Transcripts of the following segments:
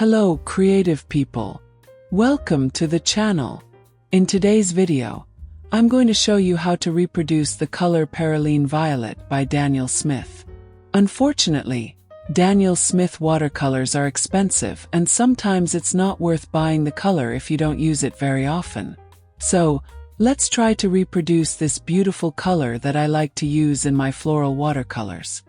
Hello creative people. Welcome to the channel. In today's video, I'm going to show you how to reproduce the color Perylene Violet by Daniel Smith. Unfortunately, Daniel Smith watercolors are expensive and sometimes it's not worth buying the color if you don't use it very often. So, let's try to reproduce this beautiful color that I like to use in my floral watercolors.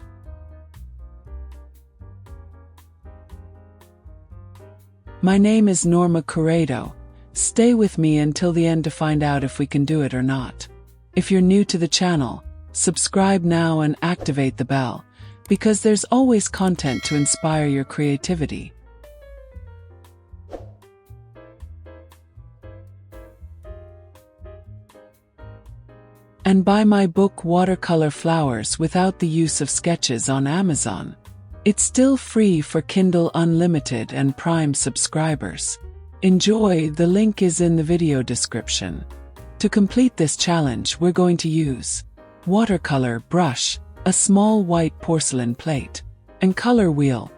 My name is Norma Corrado. Stay with me until the end to find out if we can do it or not. If you're new to the channel, subscribe now and activate the bell, because there's always content to inspire your creativity. And buy my book Watercolor Flowers without the use of sketches on Amazon. It's still free for Kindle Unlimited and Prime subscribers. Enjoy, the link is in the video description. To complete this challenge, we're going to use watercolor brush, a small white porcelain plate, and color wheel.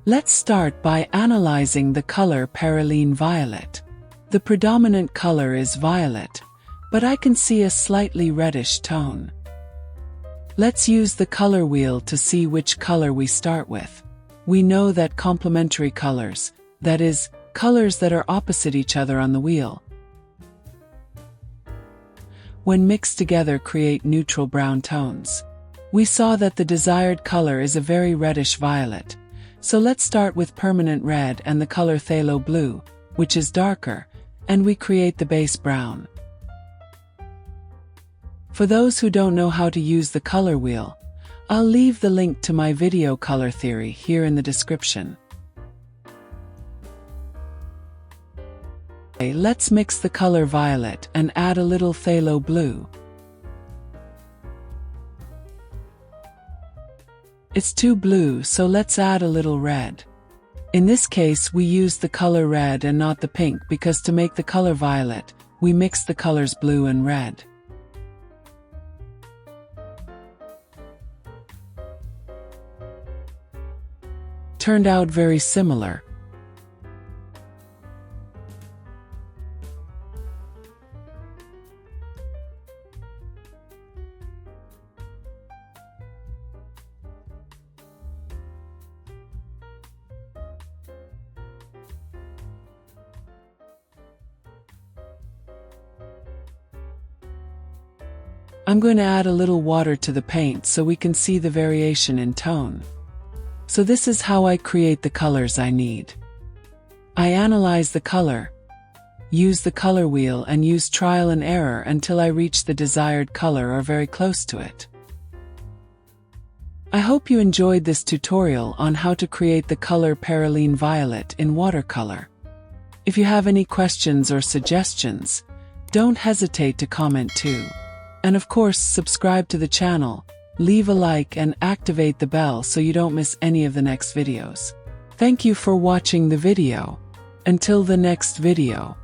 Let's start by analyzing the color Perylene Violet. The predominant color is violet, but I can see a slightly reddish tone. Let's use the color wheel to see which color we start with. We know that complementary colors, that is, colors that are opposite each other on the wheel, when mixed together create neutral brown tones. We saw that the desired color is a very reddish violet, so let's start with permanent red and the color phthalo blue, which is darker, and we create the base brown. For those who don't know how to use the color wheel, I'll leave the link to my video color theory here in the description. Okay, let's mix the color violet and add a little phthalo blue. It's too blue, so let's add a little red. In this case, we use the color red and not the pink because to make the color violet, we mix the colors blue and red. Turned out very similar. I'm going to add a little water to the paint so we can see the variation in tone. So this is how I create the colors I need. I analyze the color, use the color wheel and use trial and error until I reach the desired color or very close to it. I hope you enjoyed this tutorial on how to create the color Perylene Violet in watercolor. If you have any questions or suggestions, don't hesitate to comment too. And of course, subscribe to the channel. Leave a like and activate the bell so you don't miss any of the next videos. Thank you for watching the video. Until the next video.